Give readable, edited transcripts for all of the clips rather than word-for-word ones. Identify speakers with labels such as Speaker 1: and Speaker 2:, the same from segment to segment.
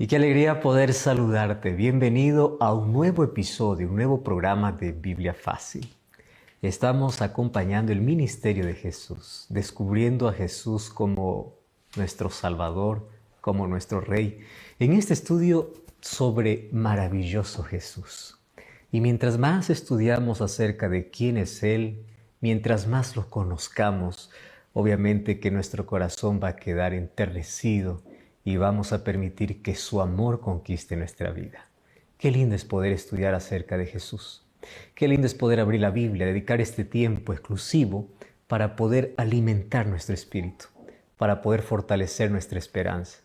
Speaker 1: qué alegría poder saludarte. Bienvenido a un nuevo episodio, un nuevo programa de Biblia Fácil. Estamos acompañando el ministerio de Jesús, descubriendo a Jesús como nuestro Salvador, como nuestro Rey, en este estudio sobre maravilloso Jesús. Y mientras más estudiamos acerca de quién es Él, mientras más lo conozcamos, obviamente que nuestro corazón va a quedar enternecido y vamos a permitir que su amor conquiste nuestra vida. Qué lindo es poder estudiar acerca de Jesús. Qué lindo es poder abrir la Biblia, dedicar este tiempo exclusivo para poder alimentar nuestro espíritu, para poder fortalecer nuestra esperanza,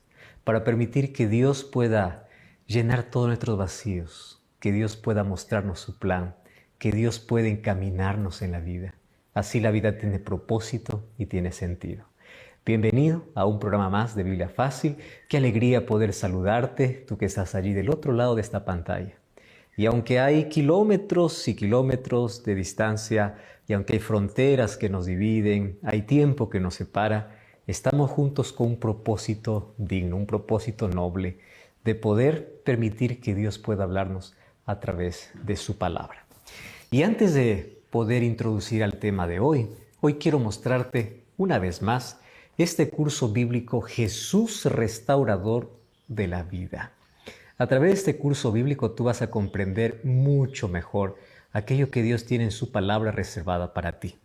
Speaker 1: para permitir que Dios pueda llenar todos nuestros vacíos, que Dios pueda mostrarnos su plan, que Dios pueda encaminarnos en la vida. Así la vida tiene propósito y tiene sentido. Bienvenido a un programa más de Biblia Fácil. Qué alegría poder saludarte, tú que estás allí del otro lado de esta pantalla. Y aunque hay kilómetros y kilómetros de distancia, y aunque hay fronteras que nos dividen, hay tiempo que nos separa, estamos juntos con un propósito digno, un propósito noble, de poder permitir que Dios pueda hablarnos a través de su palabra. Y antes de poder introducir al tema de hoy quiero mostrarte una vez más este curso bíblico Jesús Restaurador de la Vida. A través de este curso bíblico tú vas a comprender mucho mejor aquello que Dios tiene en su palabra reservada para ti.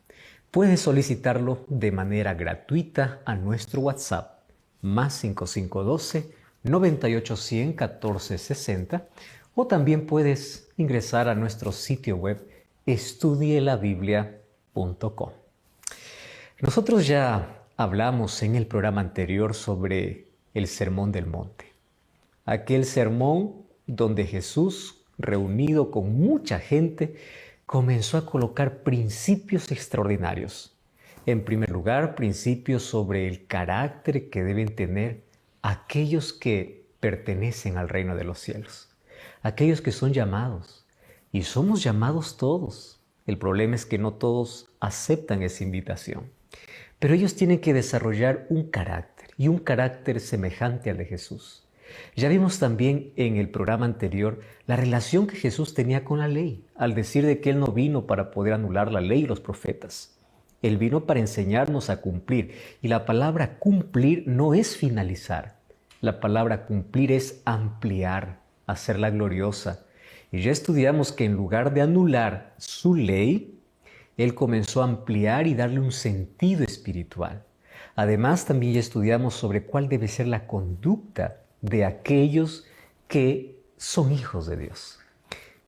Speaker 1: Puedes solicitarlo de manera gratuita a nuestro WhatsApp +5512 9810 1460 o también puedes ingresar a nuestro sitio web estudielabiblia.com. Nosotros ya hablamos en el programa anterior sobre el Sermón del Monte. Aquel sermón donde Jesús, reunido con mucha gente, comenzó a colocar principios extraordinarios. En primer lugar, principios sobre el carácter que deben tener aquellos que pertenecen al reino de los cielos, aquellos que son llamados. Y somos llamados todos. El problema es que no todos aceptan esa invitación. Pero ellos tienen que desarrollar un carácter y un carácter semejante al de Jesús. Ya vimos también en el programa anterior la relación que Jesús tenía con la ley, al decir de que Él no vino para poder anular la ley y los profetas. Él vino para enseñarnos a cumplir. Y la palabra cumplir no es finalizar. La palabra cumplir es ampliar, hacerla gloriosa. Y ya estudiamos que en lugar de anular su ley, Él comenzó a ampliar y darle un sentido espiritual. Además, también ya estudiamos sobre cuál debe ser la conducta de aquellos que son hijos de Dios.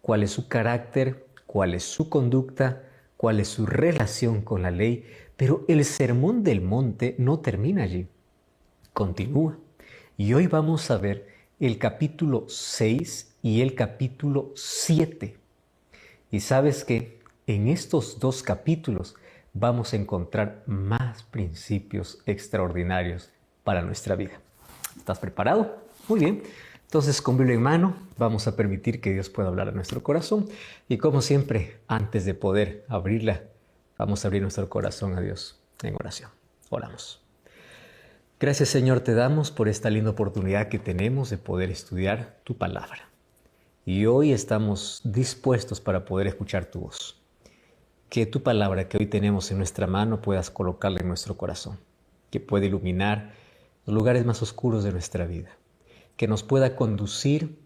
Speaker 1: Cuál es su carácter, cuál es su conducta, cuál es su relación con la ley. Pero el Sermón del Monte no termina allí. Continúa. Y hoy vamos a ver el capítulo 6 y el capítulo 7. Y sabes que en estos dos capítulos vamos a encontrar más principios extraordinarios para nuestra vida. ¿Estás preparado? Muy bien. Entonces, con Biblia en mano, vamos a permitir que Dios pueda hablar a nuestro corazón. Y como siempre, antes de poder abrirla, vamos a abrir nuestro corazón a Dios en oración. Oramos. Gracias, Señor, te damos por esta linda oportunidad que tenemos de poder estudiar tu palabra. Y hoy estamos dispuestos para poder escuchar tu voz. Que tu palabra que hoy tenemos en nuestra mano puedas colocarla en nuestro corazón, que pueda iluminar los lugares más oscuros de nuestra vida, que nos pueda conducir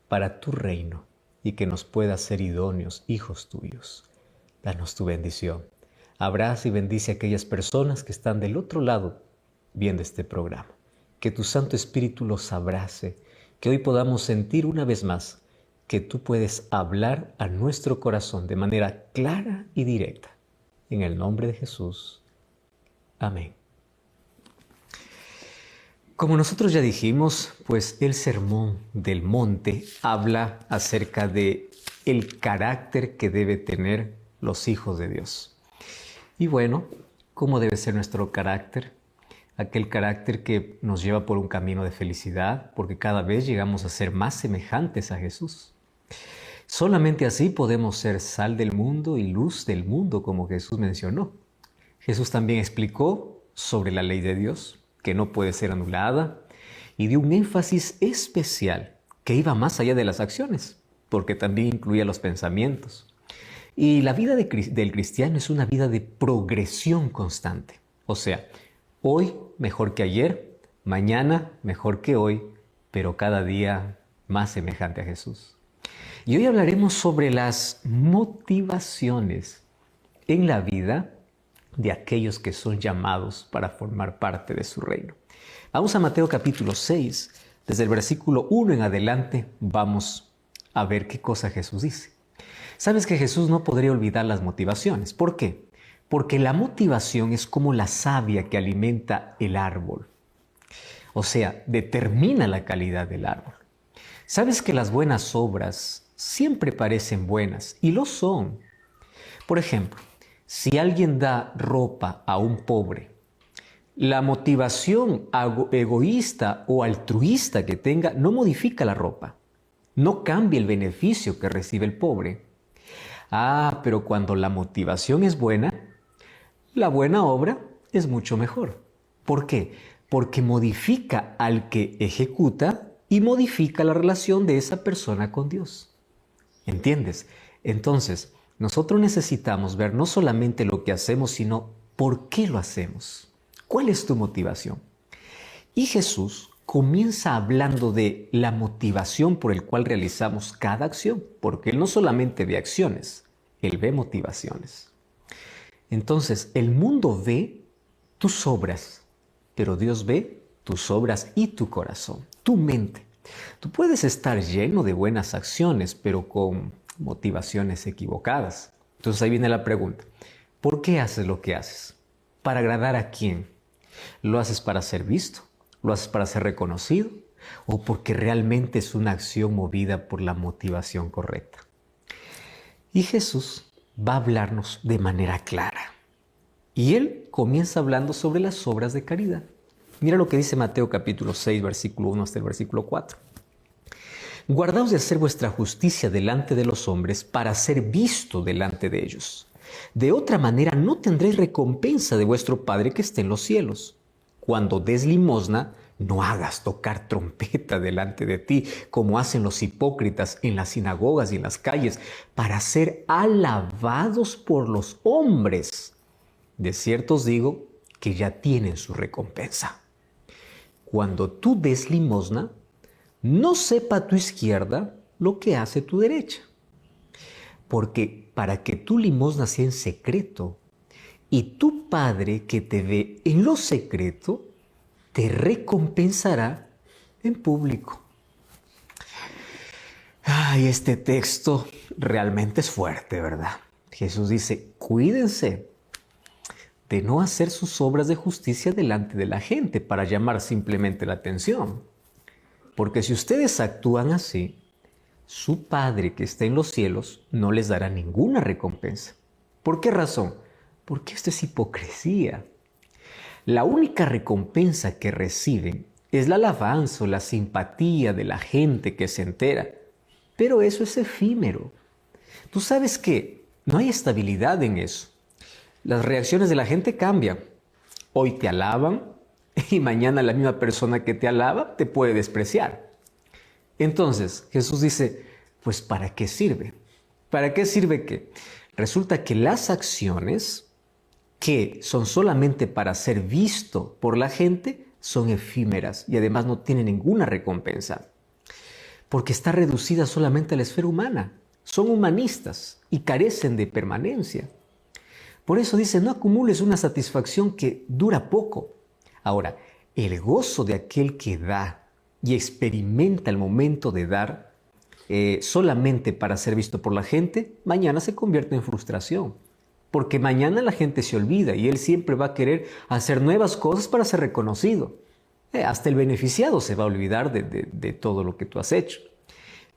Speaker 1: para tu reino y que nos pueda hacer idóneos, hijos tuyos. Danos tu bendición. Abraza y bendice a aquellas personas que están del otro lado viendo este programa. Que tu Santo Espíritu los abrace, que hoy podamos sentir una vez más que tú puedes hablar a nuestro corazón de manera clara y directa. En el nombre de Jesús. Amén. Como nosotros ya dijimos, pues el Sermón del Monte habla acerca de el carácter que debe tener los hijos de Dios. Y bueno, ¿cómo debe ser nuestro carácter? Aquel carácter que nos lleva por un camino de felicidad, porque cada vez llegamos a ser más semejantes a Jesús. Solamente así podemos ser sal del mundo y luz del mundo, como Jesús mencionó. Jesús también explicó sobre la ley de Dios, que no puede ser anulada, y dio un énfasis especial que iba más allá de las acciones, porque también incluía los pensamientos. Y la vida del cristiano es una vida de progresión constante. O sea, hoy mejor que ayer, mañana mejor que hoy, pero cada día más semejante a Jesús. Y hoy hablaremos sobre las motivaciones en la vida de aquellos que son llamados para formar parte de su reino. Vamos a Mateo capítulo 6, desde el versículo 1 en adelante vamos a ver qué cosa Jesús dice. Sabes que Jesús no podría olvidar las motivaciones. ¿Por qué? Porque la motivación es como la savia que alimenta el árbol. O sea, determina la calidad del árbol. Sabes que las buenas obras siempre parecen buenas y lo son. Por ejemplo, si alguien da ropa a un pobre, la motivación egoísta o altruista que tenga no modifica la ropa, no cambia el beneficio que recibe el pobre. Pero cuando la motivación es buena, la buena obra es mucho mejor. ¿Por qué? Porque modifica al que ejecuta y modifica la relación de esa persona con Dios. ¿Entiendes? Entonces, nosotros necesitamos ver no solamente lo que hacemos, sino por qué lo hacemos. ¿Cuál es tu motivación? Y Jesús comienza hablando de la motivación por el cual realizamos cada acción, porque Él no solamente ve acciones, Él ve motivaciones. Entonces, el mundo ve tus obras, pero Dios ve tus obras y tu corazón, tu mente. Tú puedes estar lleno de buenas acciones, pero con motivaciones equivocadas. Entonces ahí viene la pregunta, ¿por qué haces lo que haces? ¿Para agradar a quién? ¿Lo haces para ser visto? ¿Lo haces para ser reconocido? ¿O porque realmente es una acción movida por la motivación correcta? Y Jesús va a hablarnos de manera clara. Y Él comienza hablando sobre las obras de caridad. Mira lo que dice Mateo capítulo 6, versículo 1 hasta el versículo 4. Guardaos de hacer vuestra justicia delante de los hombres para ser visto delante de ellos. De otra manera no tendréis recompensa de vuestro Padre que esté en los cielos. Cuando des limosna, no hagas tocar trompeta delante de ti, como hacen los hipócritas en las sinagogas y en las calles, para ser alabados por los hombres. De cierto os digo que ya tienen su recompensa. Cuando tú des limosna, no sepa tu izquierda lo que hace tu derecha. Porque para que tu limosna sea en secreto, y tu Padre que te ve en lo secreto, te recompensará en público. Este texto realmente es fuerte, ¿verdad? Jesús dice, cuídense de no hacer sus obras de justicia delante de la gente para llamar simplemente la atención. Porque si ustedes actúan así, su Padre que está en los cielos no les dará ninguna recompensa. ¿Por qué razón? Porque esto es hipocresía. La única recompensa que reciben es la alabanza o la simpatía de la gente que se entera. Pero eso es efímero. Tú sabes que no hay estabilidad en eso. Las reacciones de la gente cambian. Hoy te alaban y mañana la misma persona que te alaba te puede despreciar. Entonces Jesús dice, pues ¿para qué sirve? ¿Para qué sirve qué? Resulta que las acciones que son solamente para ser visto por la gente son efímeras y además no tienen ninguna recompensa. Porque está reducida solamente a la esfera humana. Son humanistas y carecen de permanencia. Por eso dice, no acumules una satisfacción que dura poco. Ahora, el gozo de aquel que da y experimenta el momento de dar solamente para ser visto por la gente, mañana se convierte en frustración. Porque mañana la gente se olvida y él siempre va a querer hacer nuevas cosas para ser reconocido. Hasta el beneficiado se va a olvidar de todo lo que tú has hecho.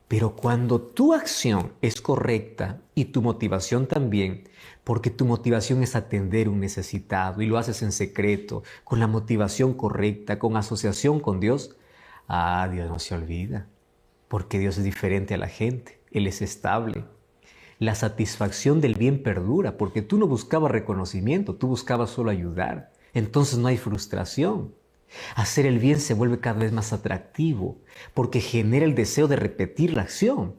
Speaker 1: Pero cuando tu acción es correcta y tu motivación también, porque tu motivación es atender a un necesitado y lo haces en secreto, con la motivación correcta, con asociación con Dios, Dios no se olvida, porque Dios es diferente a la gente, Él es estable. La satisfacción del bien perdura, porque tú no buscabas reconocimiento, tú buscabas solo ayudar. Entonces no hay frustración. Hacer el bien se vuelve cada vez más atractivo porque genera el deseo de repetir la acción.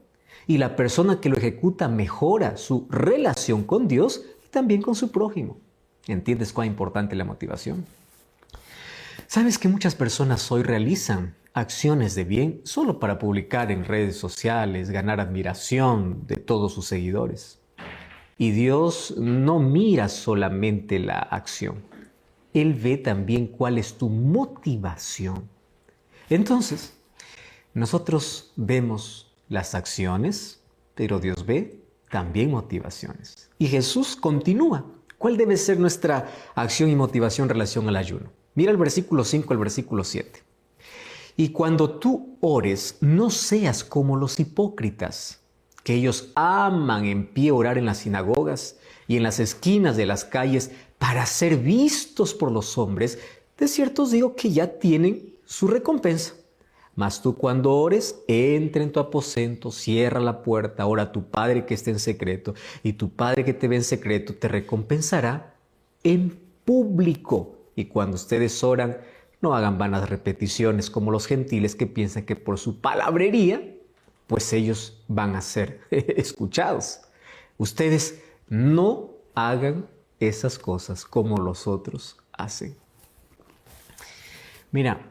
Speaker 1: Y la persona que lo ejecuta mejora su relación con Dios y también con su prójimo. ¿Entiendes cuán importante es la motivación? ¿Sabes que muchas personas hoy realizan acciones de bien solo para publicar en redes sociales, ganar admiración de todos sus seguidores? Y Dios no mira solamente la acción. Él ve también cuál es tu motivación. Entonces, nosotros vemos las acciones, pero Dios ve también motivaciones. Y Jesús continúa. ¿Cuál debe ser nuestra acción y motivación en relación al ayuno? Mira el versículo 5 al versículo 7. Y cuando tú ores, no seas como los hipócritas, que ellos aman en pie orar en las sinagogas y en las esquinas de las calles para ser vistos por los hombres. De cierto os digo que ya tienen su recompensa. Mas tú cuando ores, entra en tu aposento, cierra la puerta, ora a tu Padre que esté en secreto, y tu Padre que te ve en secreto te recompensará en público. Y cuando ustedes oran, no hagan vanas repeticiones como los gentiles que piensan que por su palabrería, pues ellos van a ser escuchados. Ustedes no hagan esas cosas como los otros hacen. Mira,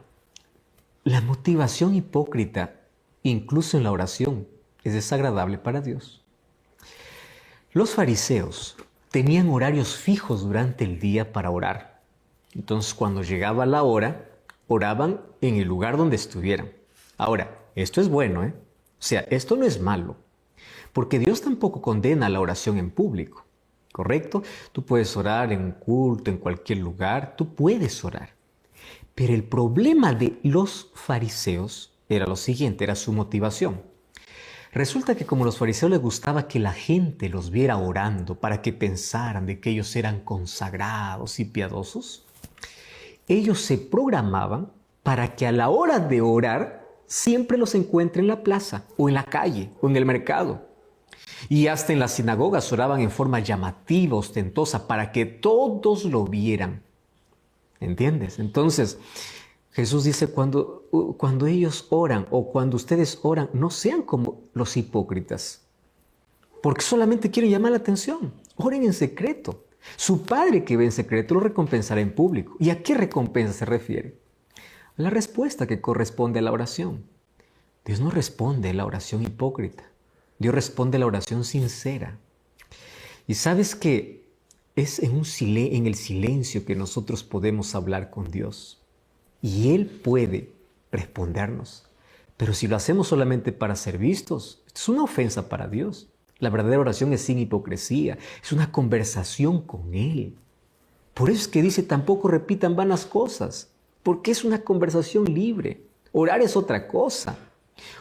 Speaker 1: la motivación hipócrita, incluso en la oración, es desagradable para Dios. Los fariseos tenían horarios fijos durante el día para orar. Entonces, cuando llegaba la hora, oraban en el lugar donde estuvieran. Ahora, esto es bueno, ¿eh? O sea, esto no es malo, porque Dios tampoco condena la oración en público, ¿correcto? Tú puedes orar en un culto, en cualquier lugar, tú puedes orar. Pero el problema de los fariseos era lo siguiente, era su motivación. Resulta que como a los fariseos les gustaba que la gente los viera orando para que pensaran de que ellos eran consagrados y piadosos, ellos se programaban para que a la hora de orar siempre los encuentre en la plaza o en la calle o en el mercado. Y hasta en las sinagogas oraban en forma llamativa, ostentosa, para que todos lo vieran. ¿Entiendes? Entonces, Jesús dice, cuando ellos oran o cuando ustedes oran, no sean como los hipócritas, porque solamente quieren llamar la atención. Oren en secreto. Su Padre que ve en secreto lo recompensará en público. ¿Y a qué recompensa se refiere? A la respuesta que corresponde a la oración. Dios no responde a la oración hipócrita. Dios responde a la oración sincera. Y sabes que es en el silencio que nosotros podemos hablar con Dios. Y Él puede respondernos. Pero si lo hacemos solamente para ser vistos, esto es una ofensa para Dios. La verdadera oración es sin hipocresía, es una conversación con Él. Por eso es que dice, tampoco repitan vanas cosas, porque es una conversación libre. Orar es otra cosa.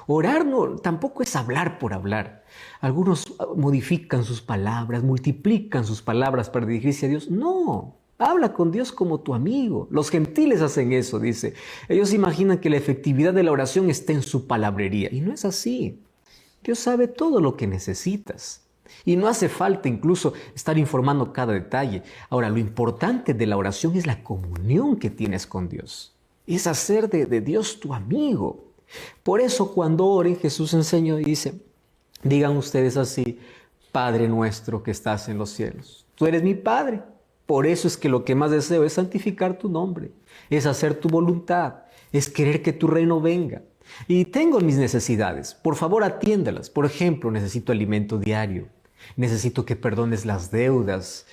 Speaker 1: Orar tampoco es hablar por hablar. Algunos modifican sus palabras, multiplican sus palabras para dirigirse a Dios. No, habla con Dios como tu amigo. Los gentiles hacen eso, dice. Ellos imaginan que la efectividad de la oración está en su palabrería. Y no es así. Dios sabe todo lo que necesitas. Y no hace falta incluso estar informando cada detalle. Ahora, lo importante de la oración es la comunión que tienes con Dios. Es hacer de Dios tu amigo. Por eso cuando oren, Jesús enseñó y dice, digan ustedes así, Padre nuestro que estás en los cielos. Tú eres mi Padre. Por eso es que lo que más deseo es santificar tu nombre, es hacer tu voluntad, es querer que tu reino venga. Y tengo mis necesidades, por favor atiéndalas. Por ejemplo, necesito alimento diario, necesito que perdones las deudas,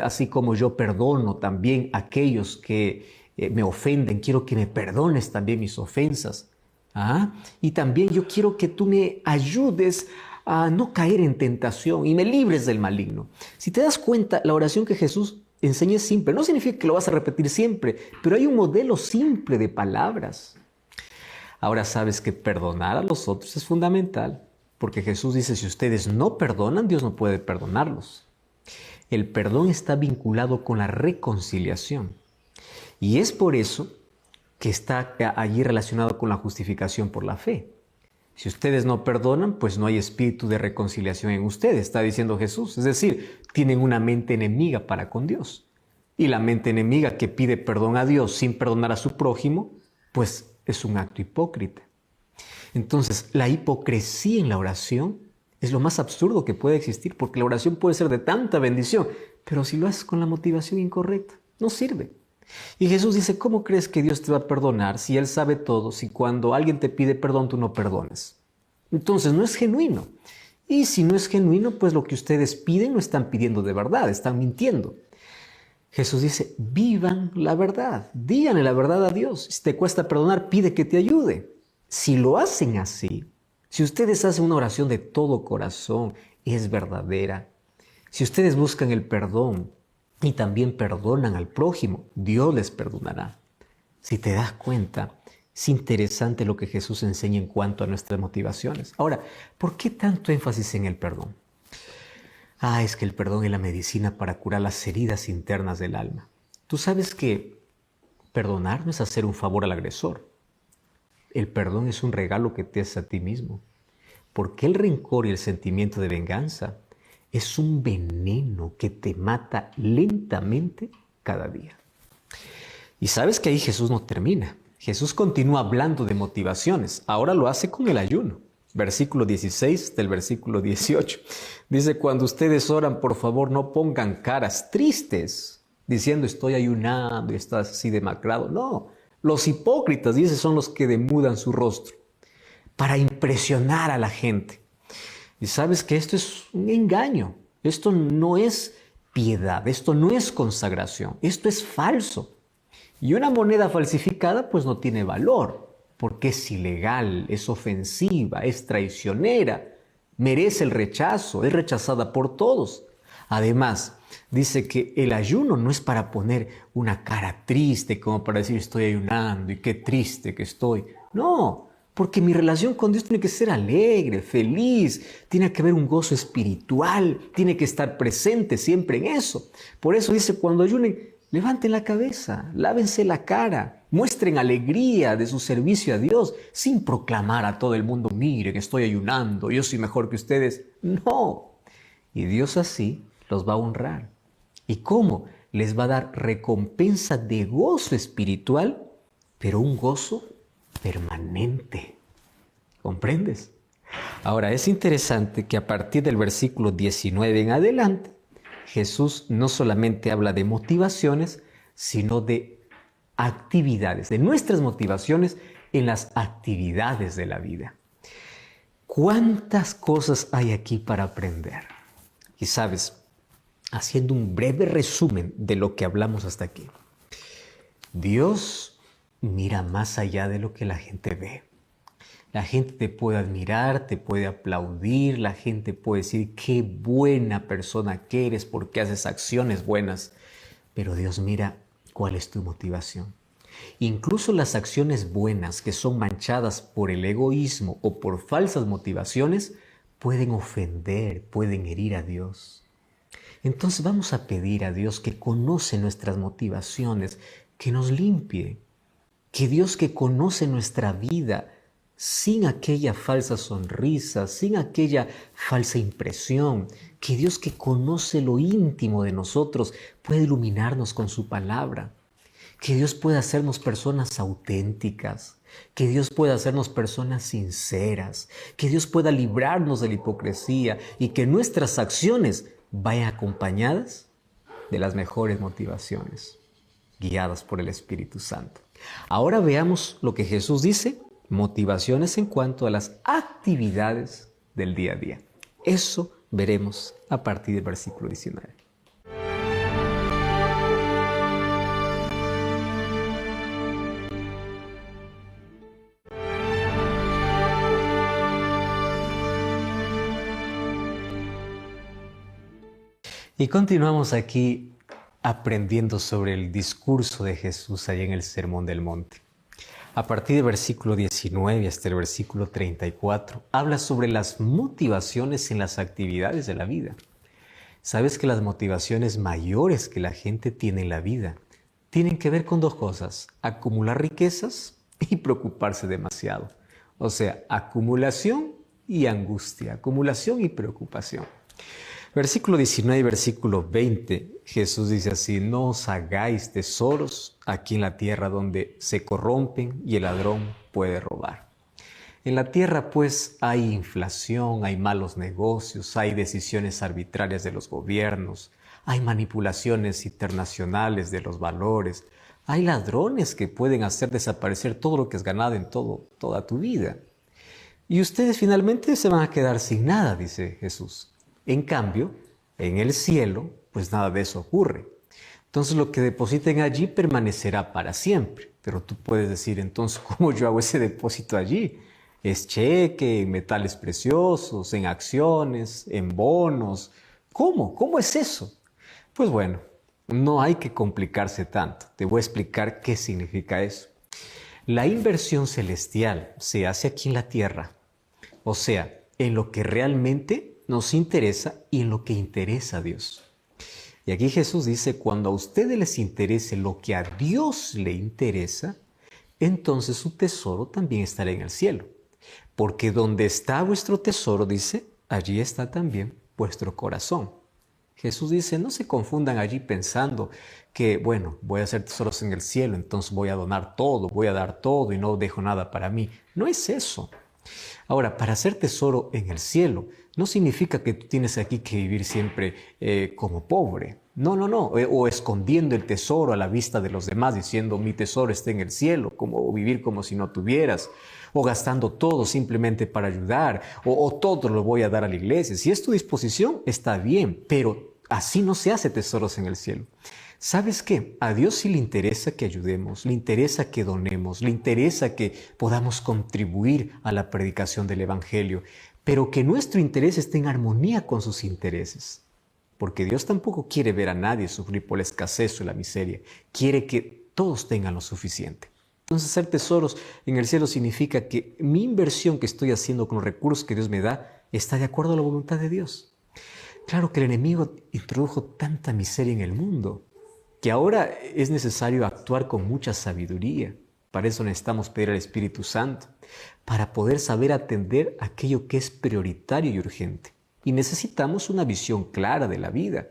Speaker 1: así como yo perdono también a aquellos que me ofenden, quiero que me perdones también mis ofensas. Y también yo quiero que tú me ayudes a no caer en tentación y me libres del maligno. Si te das cuenta, la oración que Jesús enseña es simple. No significa que lo vas a repetir siempre, pero hay un modelo simple de palabras. Ahora sabes que perdonar a los otros es fundamental, porque Jesús dice, si ustedes no perdonan, Dios no puede perdonarlos. El perdón está vinculado con la reconciliación. Y es por eso que está allí relacionado con la justificación por la fe. Si ustedes no perdonan, pues no hay espíritu de reconciliación en ustedes, está diciendo Jesús. Es decir, tienen una mente enemiga para con Dios. Y la mente enemiga que pide perdón a Dios sin perdonar a su prójimo, pues es un acto hipócrita. Entonces, la hipocresía en la oración es lo más absurdo que puede existir, porque la oración puede ser de tanta bendición, pero si lo haces con la motivación incorrecta, no sirve. Y Jesús dice, ¿cómo crees que Dios te va a perdonar si Él sabe todo, si cuando alguien te pide perdón tú no perdones? Entonces no es genuino. Y si no es genuino, pues lo que ustedes piden no están pidiendo de verdad, están mintiendo. Jesús dice, vivan la verdad, díganle la verdad a Dios. Si te cuesta perdonar, pide que te ayude. Si lo hacen así, si ustedes hacen una oración de todo corazón, es verdadera. Si ustedes buscan el perdón y también perdonan al prójimo, Dios les perdonará. Si te das cuenta, es interesante lo que Jesús enseña en cuanto a nuestras motivaciones. Ahora, ¿por qué tanto énfasis en el perdón? Es que el perdón es la medicina para curar las heridas internas del alma. Tú sabes que perdonar no es hacer un favor al agresor. El perdón es un regalo que te haces a ti mismo. Porque el rencor y el sentimiento de venganza es un veneno que te mata lentamente cada día. Y sabes que ahí Jesús no termina. Jesús continúa hablando de motivaciones. Ahora lo hace con el ayuno. Versículo 16 del versículo 18. Dice, cuando ustedes oran, por favor, no pongan caras tristes, diciendo estoy ayunando y estás así demacrado. No, los hipócritas, dice, son los que demudan su rostro para impresionar a la gente. Y sabes que esto es un engaño. Esto no es piedad, esto no es consagración, esto es falso. Y una moneda falsificada pues no tiene valor, porque es ilegal, es ofensiva, es traicionera, merece el rechazo, es rechazada por todos. Además, dice que el ayuno no es para poner una cara triste, como para decir estoy ayunando y qué triste que estoy. No, porque mi relación con Dios tiene que ser alegre, feliz, tiene que haber un gozo espiritual, tiene que estar presente siempre en eso. Por eso dice, cuando ayunen, levanten la cabeza, lávense la cara, muestren alegría de su servicio a Dios, sin proclamar a todo el mundo, miren, estoy ayunando, yo soy mejor que ustedes. No. Y Dios así los va a honrar. ¿Y cómo? Les va a dar recompensa de gozo espiritual, pero un gozo permanente. ¿Comprendes? Ahora, es interesante que a partir del versículo 19 en adelante, Jesús no solamente habla de motivaciones, sino de actividades, de nuestras motivaciones en las actividades de la vida. ¿Cuántas cosas hay aquí para aprender? Y sabes, haciendo un breve resumen de lo que hablamos hasta aquí, Dios mira más allá de lo que la gente ve. La gente te puede admirar, te puede aplaudir, la gente puede decir qué buena persona que eres porque haces acciones buenas. Pero Dios mira cuál es tu motivación. Incluso las acciones buenas que son manchadas por el egoísmo o por falsas motivaciones pueden ofender, pueden herir a Dios. Entonces vamos a pedir a Dios que conoce nuestras motivaciones, que nos limpie. Que Dios que conoce nuestra vida, sin aquella falsa sonrisa, sin aquella falsa impresión, que Dios que conoce lo íntimo de nosotros puede iluminarnos con su palabra, que Dios pueda hacernos personas auténticas, que Dios pueda hacernos personas sinceras, que Dios pueda librarnos de la hipocresía y que nuestras acciones vayan acompañadas de las mejores motivaciones, guiadas por el Espíritu Santo. Ahora veamos lo que Jesús dice, motivaciones en cuanto a las actividades del día a día. Eso veremos a partir del versículo 19. Y continuamos aquí aprendiendo sobre el discurso de Jesús allá en el Sermón del Monte. A partir del versículo 19 hasta el versículo 34, habla sobre las motivaciones en las actividades de la vida. Sabes que las motivaciones mayores que la gente tiene en la vida tienen que ver con dos cosas: acumular riquezas y preocuparse demasiado. O sea, acumulación y angustia, acumulación y preocupación. Versículo 19 y versículo 20, Jesús dice así: no os hagáis tesoros aquí en la tierra donde se corrompen y el ladrón puede robar. En la tierra pues hay inflación, hay malos negocios, hay decisiones arbitrarias de los gobiernos, hay manipulaciones internacionales de los valores, hay ladrones que pueden hacer desaparecer todo lo que has ganado en toda tu vida. Y ustedes finalmente se van a quedar sin nada, dice Jesús. En cambio, en el cielo, pues nada de eso ocurre. Entonces lo que depositen allí permanecerá para siempre. Pero tú puedes decir, entonces, ¿cómo yo hago ese depósito allí? ¿Es cheque, en metales preciosos, en acciones, en bonos? ¿Cómo? ¿Cómo es eso? Pues bueno, no hay que complicarse tanto. Te voy a explicar qué significa eso. La inversión celestial se hace aquí en la tierra, o sea, en lo que realmente nos interesa y en lo que interesa a Dios. Y aquí Jesús dice, cuando a ustedes les interese lo que a Dios le interesa, entonces su tesoro también estará en el cielo. Porque donde está vuestro tesoro, dice, allí está también vuestro corazón. Jesús dice, no se confundan allí pensando que, bueno, voy a hacer tesoros en el cielo, entonces voy a donar todo, voy a dar todo y no dejo nada para mí. No es eso. Ahora, para hacer tesoro en el cielo, no significa que tú tienes aquí que vivir siempre como pobre. No, no, no. O escondiendo el tesoro a la vista de los demás, diciendo mi tesoro está en el cielo, o vivir como si no tuvieras, o gastando todo simplemente para ayudar, o todo lo voy a dar a la iglesia. Si es tu disposición, está bien, pero así no se hace tesoros en el cielo. ¿Sabes qué? A Dios sí le interesa que ayudemos, le interesa que donemos, le interesa que podamos contribuir a la predicación del Evangelio, pero que nuestro interés esté en armonía con sus intereses. Porque Dios tampoco quiere ver a nadie sufrir por la escasez o la miseria, quiere que todos tengan lo suficiente. Entonces, hacer tesoros en el cielo significa que mi inversión que estoy haciendo con los recursos que Dios me da está de acuerdo a la voluntad de Dios. Claro que el enemigo introdujo tanta miseria en el mundo, que ahora es necesario actuar con mucha sabiduría. Para eso necesitamos pedir al Espíritu Santo, para poder saber atender aquello que es prioritario y urgente. Y necesitamos una visión clara de la vida,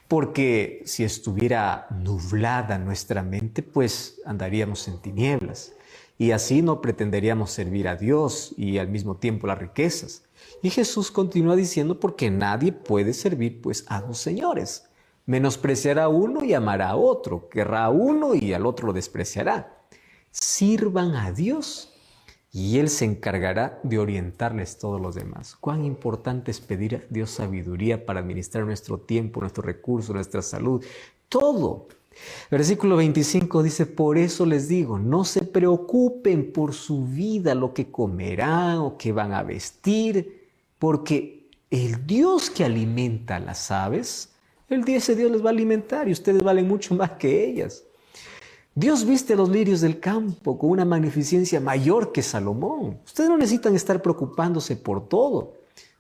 Speaker 1: porque si estuviera nublada nuestra mente, pues andaríamos en tinieblas. Y así no pretenderíamos servir a Dios y al mismo tiempo las riquezas. Y Jesús continúa diciendo, porque nadie puede servir pues a dos señores. Menospreciará a uno y amará a otro, querrá a uno y al otro lo despreciará. Sirvan a Dios y Él se encargará de orientarles todos los demás. Cuán importante es pedir a Dios sabiduría para administrar nuestro tiempo, nuestros recursos, nuestra salud, todo. Versículo 25 dice, por eso les digo, no se preocupen por su vida, lo que comerán o que van a vestir, porque el Dios que alimenta a las aves, ese Dios les va a alimentar y ustedes valen mucho más que ellas. Dios viste a los lirios del campo con una magnificencia mayor que Salomón. Ustedes no necesitan estar preocupándose por todo.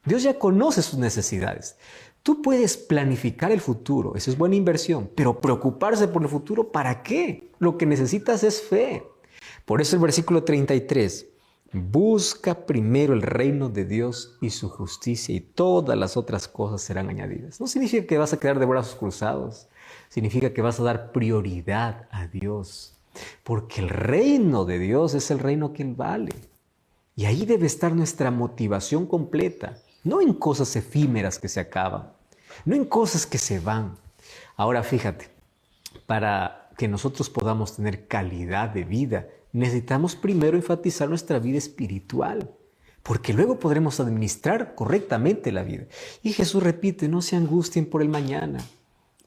Speaker 1: Dios ya conoce sus necesidades. Tú puedes planificar el futuro, eso es buena inversión, pero preocuparse por el futuro, ¿para qué? Lo que necesitas es fe. Por eso el versículo 33, busca primero el reino de Dios y su justicia y todas las otras cosas serán añadidas. No significa que vas a quedar de brazos cruzados, significa que vas a dar prioridad a Dios, porque el reino de Dios es el reino que Él vale. Y ahí debe estar nuestra motivación completa, no en cosas efímeras que se acaban, no en cosas que se van. Ahora fíjate, para que nosotros podamos tener calidad de vida, necesitamos primero enfatizar nuestra vida espiritual, porque luego podremos administrar correctamente la vida. Y Jesús repite, no se angustien por el mañana.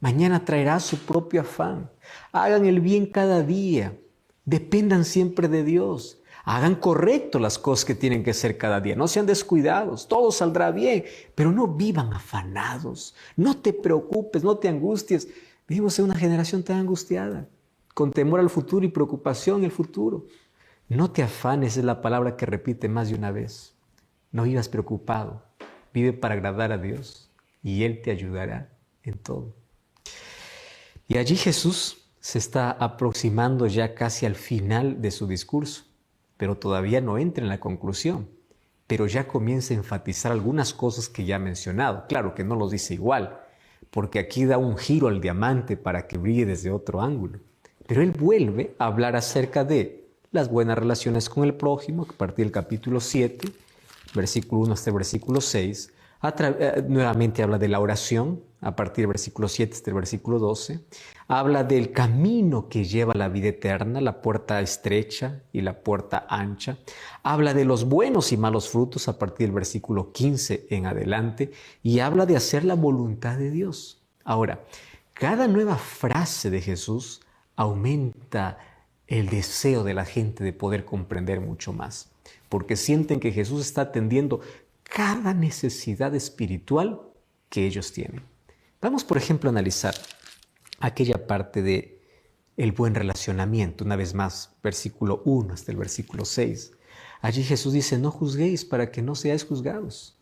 Speaker 1: Mañana traerá su propio afán. Hagan el bien cada día. Dependan siempre de Dios. Hagan correcto las cosas que tienen que hacer cada día. No sean descuidados. Todo saldrá bien. Pero no vivan afanados. No te preocupes, no te angusties. Vivimos en una generación tan angustiada, con temor al futuro y preocupación en el futuro. No te afanes, es la palabra que repite más de una vez. No vivas preocupado. Vive para agradar a Dios y Él te ayudará en todo. Y allí Jesús se está aproximando ya casi al final de su discurso, pero todavía no entra en la conclusión. pero ya comienza a enfatizar algunas cosas que ya ha mencionado. Claro que no los dice igual, porque aquí da un giro al diamante para que brille desde otro ángulo. Pero él vuelve a hablar acerca de las buenas relaciones con el prójimo, a partir del capítulo 7, versículo 1 hasta el versículo 6. Nuevamente habla de la oración, a partir del versículo 7 hasta el versículo 12. Habla del camino que lleva a la vida eterna, la puerta estrecha y la puerta ancha. Habla de los buenos y malos frutos a partir del versículo 15 en adelante. Y habla de hacer la voluntad de Dios. Ahora, cada nueva frase de Jesús aumenta el deseo de la gente de poder comprender mucho más, porque sienten que Jesús está atendiendo cada necesidad espiritual que ellos tienen. Vamos, por ejemplo, a analizar aquella parte de el buen relacionamiento, una vez más, versículo 1 hasta el versículo 6. Allí Jesús dice, no juzguéis para que no seáis juzgados.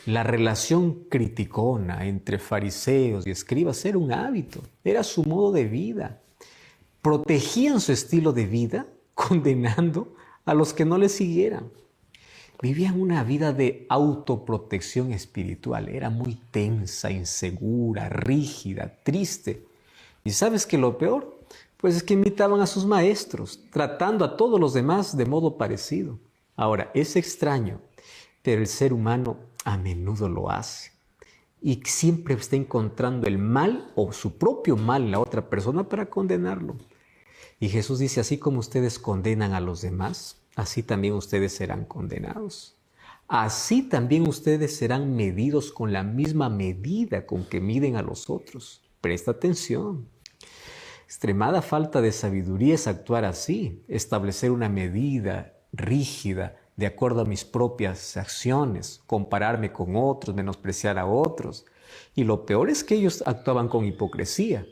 Speaker 1: La relación criticona entre fariseos y escribas era un hábito, era su modo de vida. Protegían su estilo de vida condenando a los que no le siguieran. Vivían una vida de autoprotección espiritual. Era muy tensa, insegura, rígida, triste. ¿Y sabes qué lo peor? Pues es que imitaban a sus maestros, tratando a todos los demás de modo parecido. Ahora, es extraño, pero el ser humano a menudo lo hace. Y siempre está encontrando el mal o su propio mal en la otra persona para condenarlo. Y Jesús dice, así como ustedes condenan a los demás, así también ustedes serán condenados. Así también ustedes serán medidos con la misma medida con que miden a los otros. Presta atención. Extremada falta de sabiduría es actuar así, establecer una medida rígida de acuerdo a mis propias acciones, compararme con otros, menospreciar a otros. Y lo peor es que ellos actuaban con hipocresía,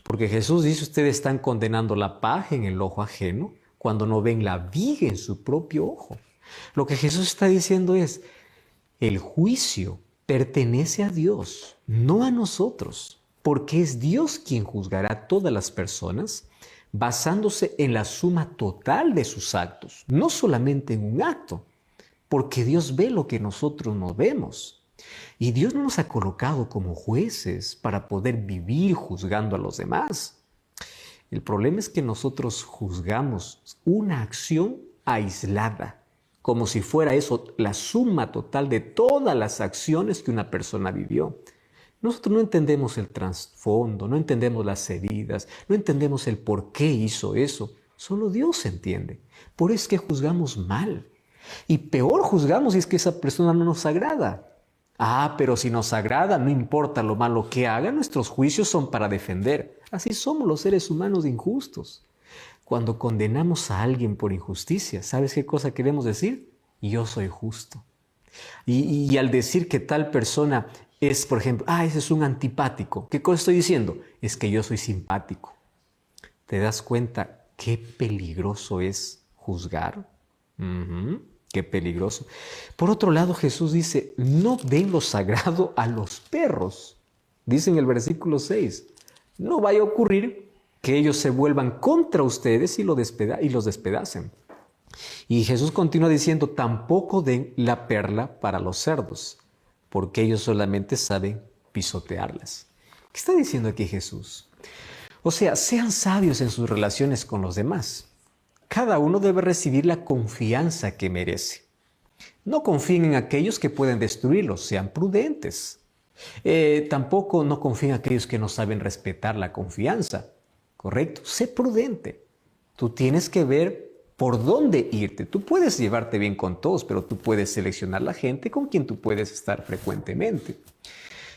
Speaker 1: porque Jesús dice, ustedes están condenando la paja en el ojo ajeno cuando no ven la viga en su propio ojo. Lo que Jesús está diciendo es, el juicio pertenece a Dios, no a nosotros, porque es Dios quien juzgará a todas las personas basándose en la suma total de sus actos, no solamente en un acto, porque Dios ve lo que nosotros no vemos. Y Dios no nos ha colocado como jueces para poder vivir juzgando a los demás. El problema es que nosotros juzgamos una acción aislada, como si fuera eso la suma total de todas las acciones que una persona vivió. Nosotros no entendemos el trasfondo, no entendemos las heridas, no entendemos el por qué hizo eso. Solo Dios entiende. Por eso es que juzgamos mal. Y peor juzgamos si es que esa persona no nos agrada. Pero si nos agrada, no importa lo malo que haga, nuestros juicios son para defender. Así somos los seres humanos injustos. Cuando condenamos a alguien por injusticia, ¿sabes qué cosa queremos decir? Yo soy justo. Y al decir que tal persona es, por ejemplo, ese es un antipático. ¿Qué cosa estoy diciendo? Es que yo soy simpático. ¿Te das cuenta qué peligroso es juzgar? Qué peligroso. Por otro lado, Jesús dice, no den lo sagrado a los perros. Dice en el versículo 6, no vaya a ocurrir que ellos se vuelvan contra ustedes y los despedacen. Y Jesús continúa diciendo, tampoco den la perla para los cerdos, porque ellos solamente saben pisotearlas. ¿Qué está diciendo aquí Jesús? O sea, sean sabios en sus relaciones con los demás. Cada uno debe recibir la confianza que merece. No confíen en aquellos que pueden destruirlos, sean prudentes. Tampoco no confíen en aquellos que no saben respetar la confianza. ¿Correcto? Sé prudente. Tú tienes que ver por dónde irte. Tú puedes llevarte bien con todos, pero tú puedes seleccionar la gente con quien tú puedes estar frecuentemente.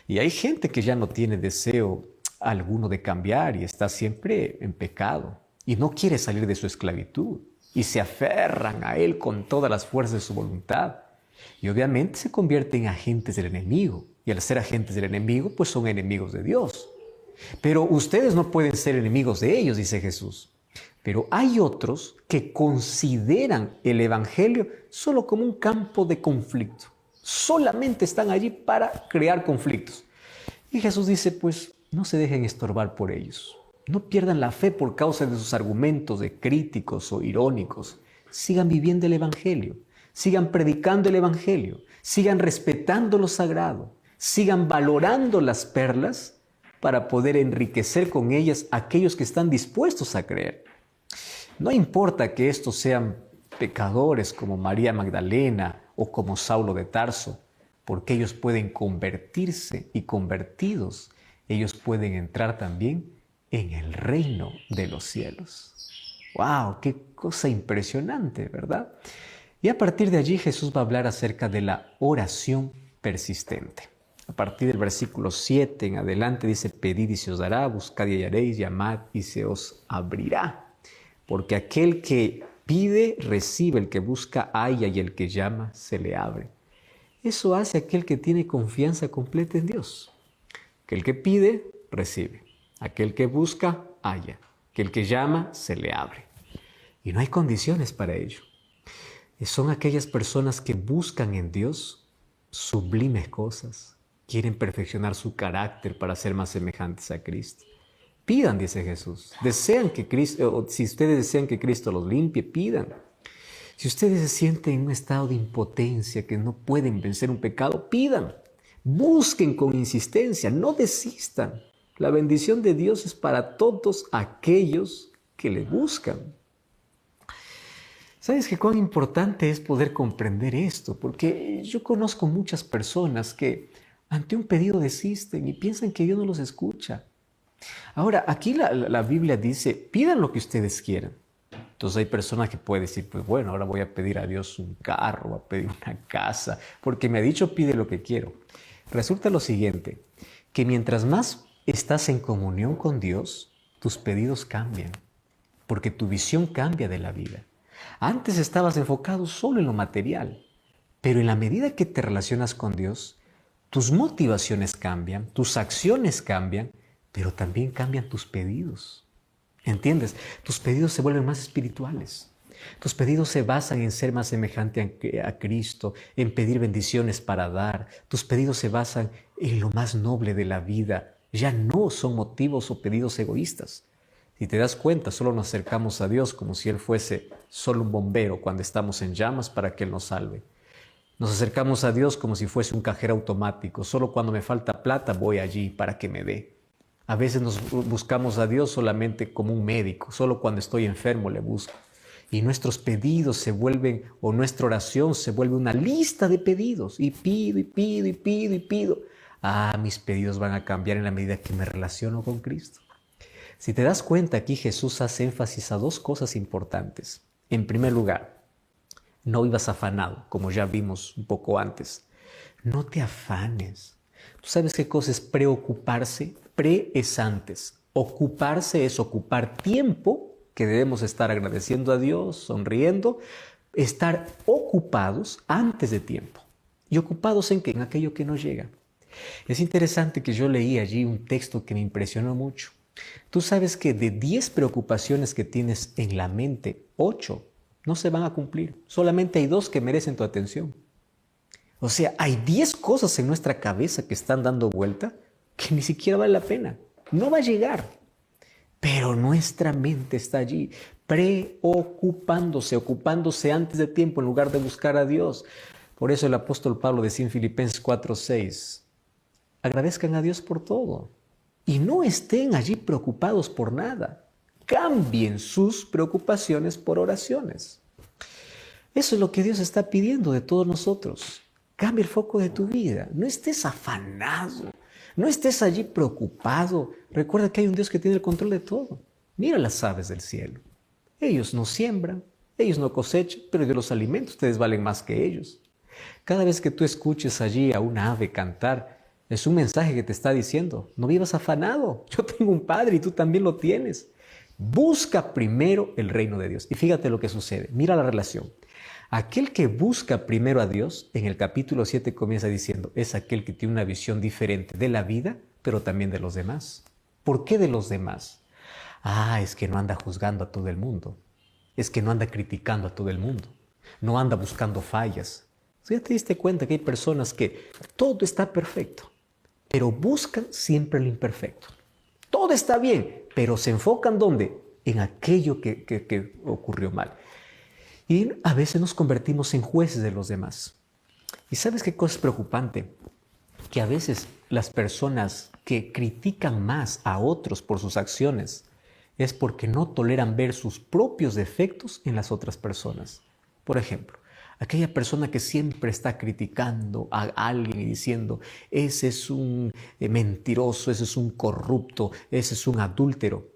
Speaker 1: Y hay gente que ya no tiene deseo alguno de cambiar y está siempre en pecado y no quiere salir de su esclavitud y se aferran a él con todas las fuerzas de su voluntad. Y obviamente se convierten en agentes del enemigo. Y al ser agentes del enemigo, pues son enemigos de Dios. Pero ustedes no pueden ser enemigos de ellos, dice Jesús. Pero hay otros que consideran el evangelio solo como un campo de conflicto. Solamente están allí para crear conflictos. Y Jesús dice, pues no se dejen estorbar por ellos. No pierdan la fe por causa de sus argumentos de críticos o irónicos. Sigan viviendo el evangelio. sigan predicando el Evangelio, sigan respetando lo sagrado, sigan valorando las perlas para poder enriquecer con ellas a aquellos que están dispuestos a creer. No importa que estos sean pecadores como María Magdalena o como Saulo de Tarso, porque ellos pueden convertirse y convertidos, ellos pueden entrar también en el reino de los cielos. ¡Wow! ¡Qué cosa impresionante!, ¿verdad? Y a partir de allí Jesús va a hablar acerca de la oración persistente. A partir del versículo 7 en adelante dice: pedid y se os dará, buscad y hallaréis, llamad y se os abrirá. Porque aquel que pide, recibe, el que busca, halla, y el que llama, se le abre. Eso hace aquel que tiene confianza completa en Dios. Aquel que pide, recibe. Aquel que busca, halla. Aquel que llama, se le abre. Y no hay condiciones para ello. Son aquellas personas que buscan en Dios sublimes cosas. Quieren perfeccionar su carácter para ser más semejantes a Cristo. Pidan, dice Jesús. Desean que Cristo, si ustedes desean que Cristo los limpie, pidan. Si ustedes se sienten en un estado de impotencia, que no pueden vencer un pecado, pidan. Busquen con insistencia, no desistan. La bendición de Dios es para todos aquellos que le buscan. ¿Sabes qué cuán importante es poder comprender esto? Porque yo conozco muchas personas que ante un pedido desisten y piensan que Dios no los escucha. Ahora, aquí la Biblia dice: pidan lo que ustedes quieran. Entonces hay personas que pueden decir: pues bueno, ahora voy a pedir a Dios un carro, voy a pedir una casa, porque me ha dicho pide lo que quiero. Resulta lo siguiente, que mientras más estás en comunión con Dios, tus pedidos cambian, porque tu visión cambia de la vida. Antes estabas enfocado solo en lo material, pero en la medida que te relacionas con Dios, tus motivaciones cambian, tus acciones cambian, pero también cambian tus pedidos. ¿Entiendes? Tus pedidos se vuelven más espirituales. Tus pedidos se basan en ser más semejante a Cristo, en pedir bendiciones para dar. Tus pedidos se basan en lo más noble de la vida. Ya no son motivos o pedidos egoístas. Si te das cuenta, solo nos acercamos a Dios como si Él fuese solo un bombero cuando estamos en llamas para que Él nos salve. Nos acercamos a Dios como si fuese un cajero automático. Solo cuando me falta plata voy allí para que me dé. A veces nos buscamos a Dios solamente como un médico. Solo cuando estoy enfermo le busco. Y nuestros pedidos se vuelven, o nuestra oración se vuelve una lista de pedidos. Y pido, y pido, y pido, y pido. Mis pedidos van a cambiar en la medida que me relaciono con Cristo. Si te das cuenta, aquí Jesús hace énfasis a dos cosas importantes. En primer lugar, no vivas afanado, como ya vimos un poco antes. No te afanes. ¿Tú sabes qué cosa es preocuparse? Pre es antes. Ocuparse es ocupar tiempo que debemos estar agradeciendo a Dios, sonriendo. Estar ocupados antes de tiempo. ¿Y ocupados en qué? En aquello que nos llega. Es interesante que yo leí allí un texto que me impresionó mucho. Tú sabes que de 10 preocupaciones que tienes en la mente, 8 no se van a cumplir. Solamente hay 2 que merecen tu atención. O sea, hay 10 cosas en nuestra cabeza que están dando vuelta que ni siquiera vale la pena. No va a llegar. Pero nuestra mente está allí, preocupándose, ocupándose antes de tiempo en lugar de buscar a Dios. Por eso el apóstol Pablo decía en Filipenses 4:6, agradezcan a Dios por todo. Y no estén allí preocupados por nada. Cambien sus preocupaciones por oraciones. Eso es lo que Dios está pidiendo de todos nosotros. Cambia el foco de tu vida. No estés afanado. No estés allí preocupado. Recuerda que hay un Dios que tiene el control de todo. Mira las aves del cielo. Ellos no siembran, ellos no cosechan, pero de los alimentos ustedes valen más que ellos. Cada vez que tú escuches allí a una ave cantar, es un mensaje que te está diciendo, no vivas afanado, yo tengo un Padre y tú también lo tienes. Busca primero el reino de Dios. Y fíjate lo que sucede, mira la relación. Aquel que busca primero a Dios, en el capítulo 7 comienza diciendo, es aquel que tiene una visión diferente de la vida, pero también de los demás. ¿Por qué de los demás? Es que no anda juzgando a todo el mundo. Es que no anda criticando a todo el mundo. No anda buscando fallas. ¿Ya te diste cuenta que hay personas que todo está perfecto, pero buscan siempre lo imperfecto? Todo está bien, pero se enfocan ¿dónde? En aquello que ocurrió mal. Y a veces nos convertimos en jueces de los demás. ¿Y sabes qué cosa es preocupante? Que a veces las personas que critican más a otros por sus acciones es porque no toleran ver sus propios defectos en las otras personas. Por ejemplo, aquella persona que siempre está criticando a alguien y diciendo, ese es un mentiroso, ese es un corrupto, ese es un adúltero.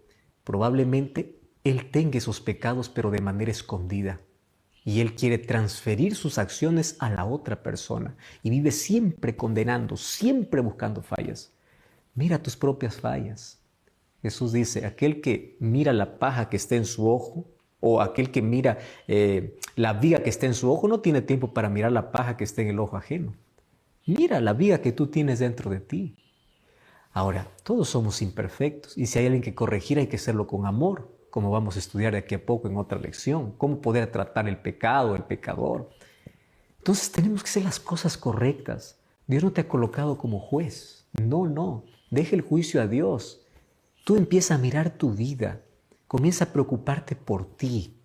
Speaker 1: Probablemente él tenga esos pecados, pero de manera escondida. Y él quiere transferir sus acciones a la otra persona y vive siempre condenando, siempre buscando fallas. Mira tus propias fallas. Jesús dice, aquel que mira la paja que está en su ojo o aquel que mira la viga que está en su ojo no tiene tiempo para mirar la paja que está en el ojo ajeno. Mira la viga que tú tienes dentro de ti. Ahora, todos somos imperfectos y si hay alguien que corregir hay que hacerlo con amor, como vamos a estudiar de aquí a poco en otra lección, cómo poder tratar el pecado, el pecador. Entonces tenemos que hacer las cosas correctas. Dios no te ha colocado como juez. No. Deja el juicio a Dios. Tú empieza a mirar tu vida. Comienza a preocuparte por ti.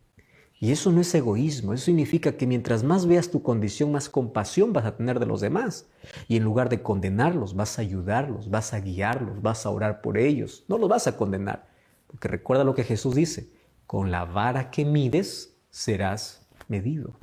Speaker 1: Y eso no es egoísmo. Eso significa que mientras más veas tu condición, más compasión vas a tener de los demás. Y en lugar de condenarlos, vas a ayudarlos, vas a guiarlos, vas a orar por ellos. No los vas a condenar. Porque recuerda lo que Jesús dice. Con la vara que mides, serás medido.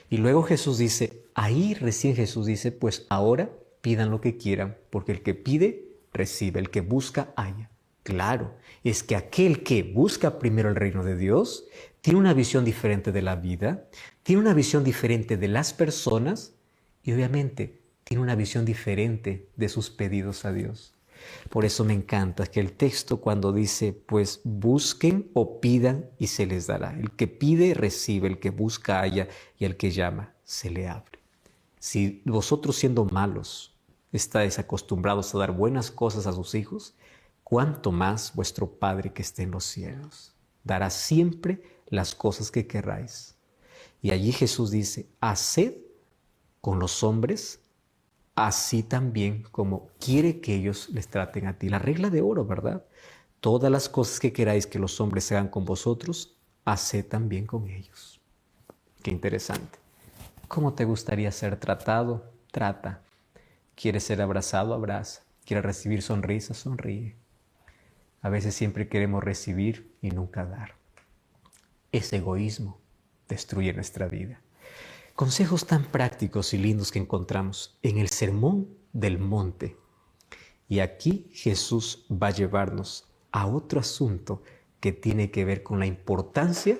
Speaker 1: Y luego Jesús dice, ahí recién Jesús dice, pues ahora pidan lo que quieran, porque el que pide, recibe, el que busca, halla. Claro, es que aquel que busca primero el reino de Dios, tiene una visión diferente de la vida, tiene una visión diferente de las personas y obviamente tiene una visión diferente de sus pedidos a Dios. Por eso me encanta que el texto cuando dice, pues busquen o pidan y se les dará. El que pide, recibe, el que busca, halla y el que llama, se le abre. Si vosotros siendo malos estáis acostumbrados a dar buenas cosas a sus hijos, cuánto más vuestro Padre que esté en los cielos dará siempre las cosas que querráis. Y allí Jesús dice, haced con los hombres así también como quiere que ellos les traten a ti. La regla de oro, ¿verdad? Todas las cosas que queráis que los hombres hagan con vosotros, haced también con ellos. Qué interesante. ¿Cómo te gustaría ser tratado? Trata. ¿Quieres ser abrazado? Abraza. ¿Quieres recibir sonrisas? Sonríe. A veces siempre queremos recibir y nunca dar. Ese egoísmo destruye nuestra vida. Consejos tan prácticos y lindos que encontramos en el Sermón del Monte. Y aquí Jesús va a llevarnos a otro asunto que tiene que ver con la importancia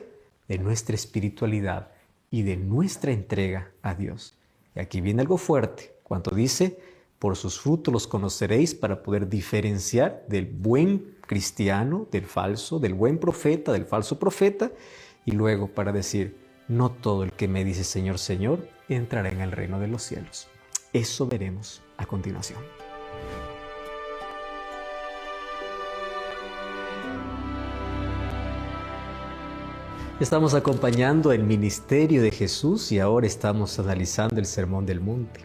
Speaker 1: de nuestra espiritualidad y de nuestra entrega a Dios. Y aquí viene algo fuerte, cuando dice, por sus frutos los conoceréis para poder diferenciar del buen cristiano, del falso, del buen profeta, del falso profeta, y luego para decir, no todo el que me dice Señor, Señor, entrará en el reino de los cielos. Eso veremos a continuación. Estamos acompañando el ministerio de Jesús y ahora estamos analizando el Sermón del Monte.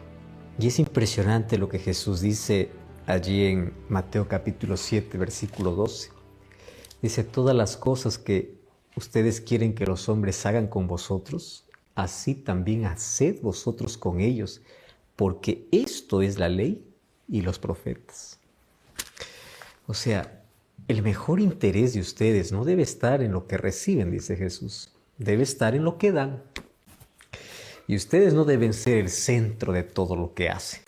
Speaker 1: Y es impresionante lo que Jesús dice allí en Mateo capítulo 7, versículo 12. Dice, todas las cosas que ustedes quieren que los hombres hagan con vosotros, así también haced vosotros con ellos, porque esto es la ley y los profetas. O sea, el mejor interés de ustedes no debe estar en lo que reciben, dice Jesús, debe estar en lo que dan. Y ustedes no deben ser el centro de todo lo que hacen.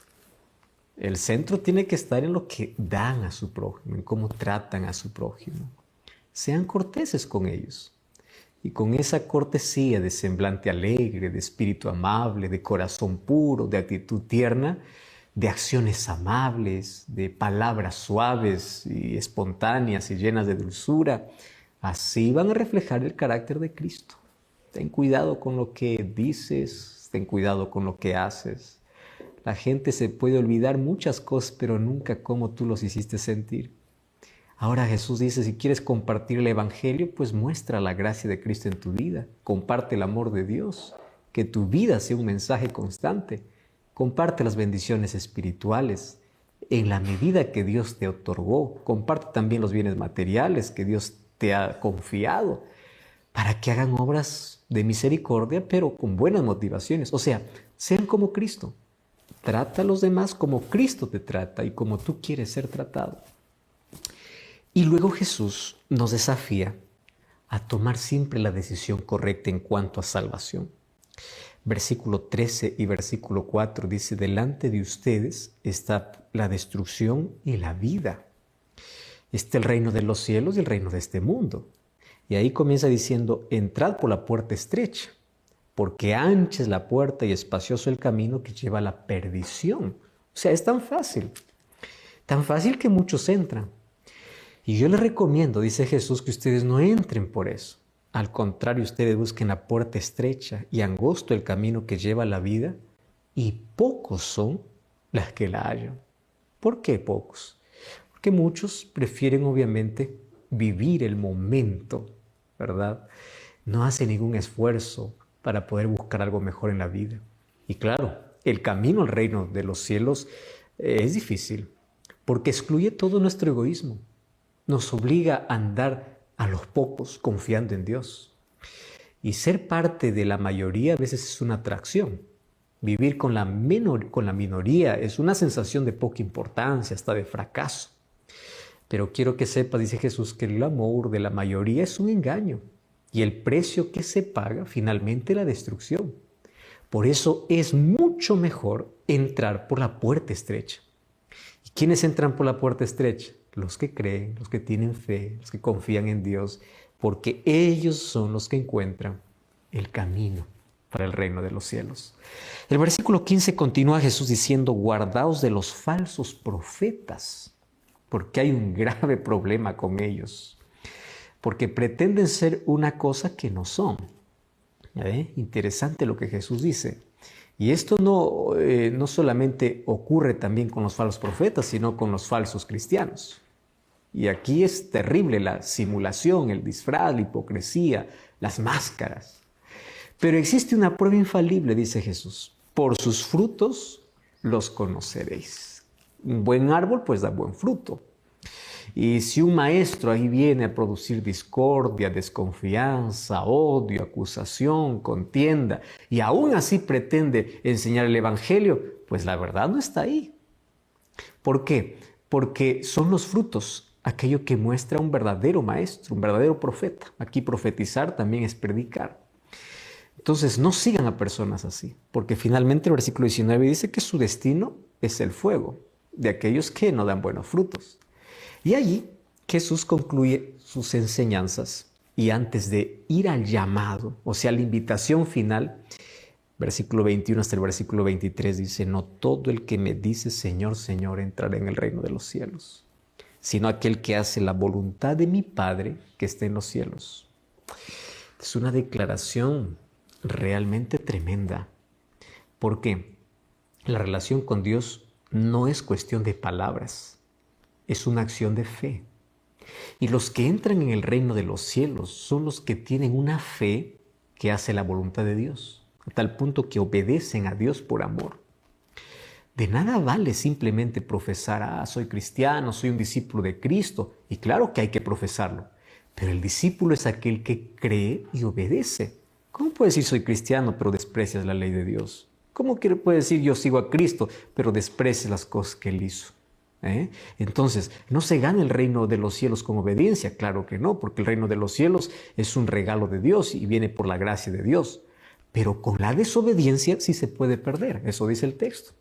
Speaker 1: El centro tiene que estar en lo que dan a su prójimo, en cómo tratan a su prójimo. Sean corteses con ellos. Y con esa cortesía de semblante alegre, de espíritu amable, de corazón puro, de actitud tierna, de acciones amables, de palabras suaves y espontáneas y llenas de dulzura, así van a reflejar el carácter de Cristo. Ten cuidado con lo que dices, ten cuidado con lo que haces. La gente se puede olvidar muchas cosas, pero nunca cómo tú los hiciste sentir. Ahora Jesús dice, si quieres compartir el Evangelio, pues muestra la gracia de Cristo en tu vida. Comparte el amor de Dios, que tu vida sea un mensaje constante. Comparte las bendiciones espirituales en la medida que Dios te otorgó. Comparte también los bienes materiales que Dios te ha confiado. para que hagan obras de misericordia, pero con buenas motivaciones. O sea, sean como Cristo. Trata a los demás como Cristo te trata y como tú quieres ser tratado. Y luego Jesús nos desafía a tomar siempre la decisión correcta en cuanto a salvación. Versículo 13 y versículo 4 dice, delante de ustedes está la destrucción y la vida. Está el reino de los cielos y el reino de este mundo. Y ahí comienza diciendo, entrad por la puerta estrecha, porque ancha es la puerta y espacioso el camino que lleva a la perdición. O sea, es tan fácil que muchos entran. Y yo les recomiendo, dice Jesús, que ustedes no entren por eso. Al contrario, ustedes busquen la puerta estrecha y angosto el camino que lleva a la vida, y pocos son las que la hallan. ¿Por qué pocos? Porque muchos prefieren obviamente vivir el momento, ¿verdad? No hacen ningún esfuerzo para poder buscar algo mejor en la vida. Y claro, el camino al reino de los cielos es difícil, porque excluye todo nuestro egoísmo. Nos obliga a andar a los pocos confiando en Dios. Y ser parte de la mayoría a veces es una atracción. Vivir con la minoría es una sensación de poca importancia, hasta de fracaso. Pero quiero que sepas, dice Jesús, que el amor de la mayoría es un engaño. Y el precio que se paga finalmente la destrucción. Por eso es mucho mejor entrar por la puerta estrecha. ¿Y quiénes entran por la puerta estrecha? Los que creen, los que tienen fe, los que confían en Dios, porque ellos son los que encuentran el camino para el reino de los cielos. El versículo 15 continúa Jesús diciendo, guardaos de los falsos profetas, porque hay un grave problema con ellos, porque pretenden ser una cosa que no son. Interesante lo que Jesús dice. Y esto no solamente ocurre también con los falsos profetas, sino con los falsos cristianos. Y aquí es terrible la simulación, el disfraz, la hipocresía, las máscaras. Pero existe una prueba infalible, dice Jesús. Por sus frutos los conoceréis. Un buen árbol pues da buen fruto. Y si un maestro ahí viene a producir discordia, desconfianza, odio, acusación, contienda, y aún así pretende enseñar el evangelio, pues la verdad no está ahí. ¿Por qué? Porque son los frutos aquello que muestra un verdadero maestro, un verdadero profeta. Aquí profetizar también es predicar. Entonces no sigan a personas así, porque finalmente el versículo 19 dice que su destino es el fuego de aquellos que no dan buenos frutos. Y allí Jesús concluye sus enseñanzas y antes de ir al llamado, o sea, la invitación final, versículo 21 hasta el versículo 23 dice, no todo el que me dice Señor, Señor entrará en el reino de los cielos, sino aquel que hace la voluntad de mi Padre que está en los cielos. Es una declaración realmente tremenda, porque la relación con Dios no es cuestión de palabras, es una acción de fe. Y los que entran en el reino de los cielos son los que tienen una fe que hace la voluntad de Dios, a tal punto que obedecen a Dios por amor. De nada vale simplemente profesar, soy cristiano, soy un discípulo de Cristo. Y claro que hay que profesarlo, pero el discípulo es aquel que cree y obedece. ¿Cómo puedes decir soy cristiano pero desprecias la ley de Dios? ¿Cómo puedes decir yo sigo a Cristo pero desprecias las cosas que Él hizo? Entonces, ¿no se gana el reino de los cielos con obediencia? Claro que no, porque el reino de los cielos es un regalo de Dios y viene por la gracia de Dios. Pero con la desobediencia sí se puede perder, eso dice el texto.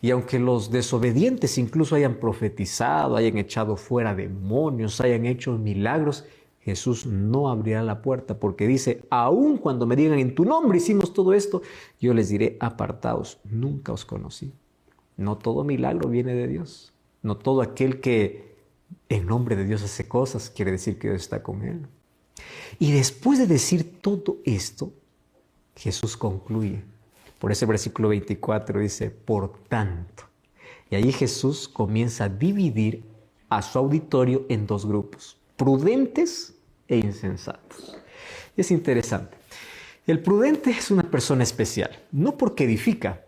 Speaker 1: Y aunque los desobedientes incluso hayan profetizado, hayan echado fuera demonios, hayan hecho milagros, Jesús no abrirá la puerta porque dice, aun cuando me digan en tu nombre hicimos todo esto, yo les diré, apartaos, nunca os conocí. No todo milagro viene de Dios. No todo aquel que en nombre de Dios hace cosas quiere decir que Dios está con él. Y después de decir todo esto, Jesús concluye. Por ese versículo 24 dice, por tanto. Y allí Jesús comienza a dividir a su auditorio en dos grupos, prudentes e insensatos. Es interesante. El prudente es una persona especial, no porque edifica,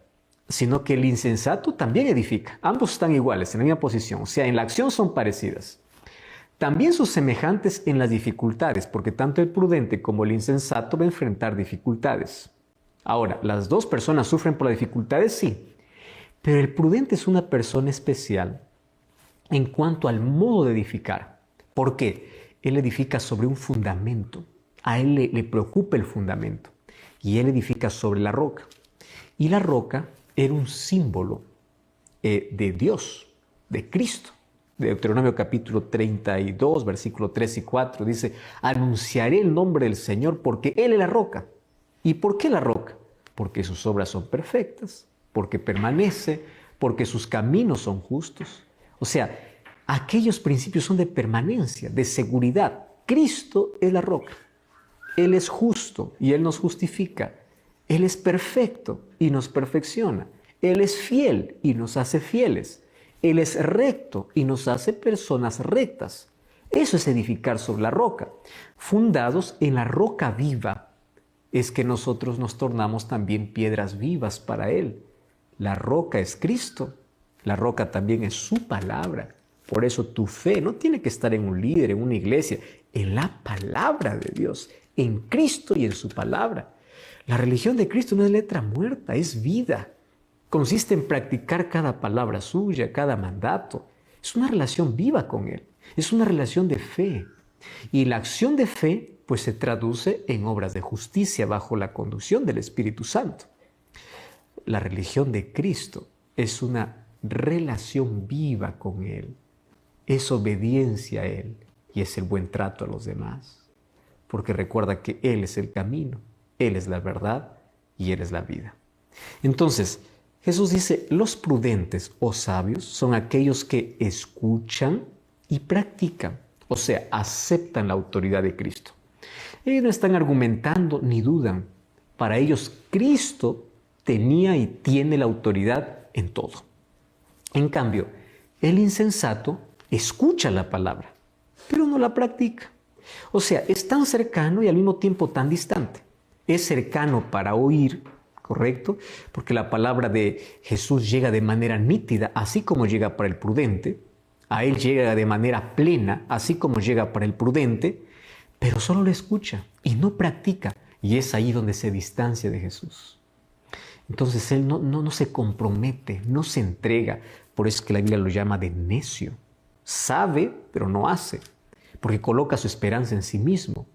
Speaker 1: sino que el insensato también edifica. Ambos están iguales, en la misma posición, o sea, en la acción son parecidas. También sus semejantes en las dificultades, porque tanto el prudente como el insensato va a enfrentar dificultades. Ahora, ¿las dos personas sufren por las dificultades? Sí, pero el prudente es una persona especial en cuanto al modo de edificar. ¿Por qué? Él edifica sobre un fundamento. A él le preocupa el fundamento y él edifica sobre la roca. Y la roca era un símbolo de Dios, de Cristo. Deuteronomio capítulo 32, versículo 3 y 4 dice: anunciaré el nombre del Señor porque Él es la roca. ¿Y por qué la roca? Porque sus obras son perfectas, porque permanece, porque sus caminos son justos. O sea, aquellos principios son de permanencia, de seguridad. Cristo es la roca. Él es justo y Él nos justifica. Él es perfecto y nos perfecciona. Él es fiel y nos hace fieles. Él es recto y nos hace personas rectas. Eso es edificar sobre la roca. Fundados en la roca viva, es que nosotros nos tornamos también piedras vivas para Él. La roca es Cristo. La roca también es su palabra. Por eso tu fe no tiene que estar en un líder, en una iglesia, en la palabra de Dios, en Cristo y en su palabra. La religión de Cristo no es letra muerta, es vida. Consiste en practicar cada palabra suya, cada mandato. Es una relación viva con Él. Es una relación de fe. Y la acción de fe, pues, se traduce en obras de justicia bajo la conducción del Espíritu Santo. La religión de Cristo es una relación viva con Él. Es obediencia a Él y es el buen trato a los demás. Porque recuerda que Él es el camino, Él es la verdad y Él es la vida. Entonces, Jesús dice: los prudentes o sabios son aquellos que escuchan y practican, o sea, aceptan la autoridad de Cristo. Ellos no están argumentando ni dudan. Para ellos, Cristo tenía y tiene la autoridad en todo. En cambio, el insensato escucha la palabra, pero no la practica. O sea, es tan cercano y al mismo tiempo tan distante. Es cercano para oír, ¿correcto? Porque la palabra de Jesús llega de manera nítida, así como llega para el prudente. A él llega de manera plena, así como llega para el prudente, pero solo lo escucha y no practica. Y es ahí donde se distancia de Jesús. Entonces él no se compromete, no se entrega. Por eso es que la Biblia lo llama de necio. Sabe, pero no hace. Porque coloca su esperanza en sí mismo.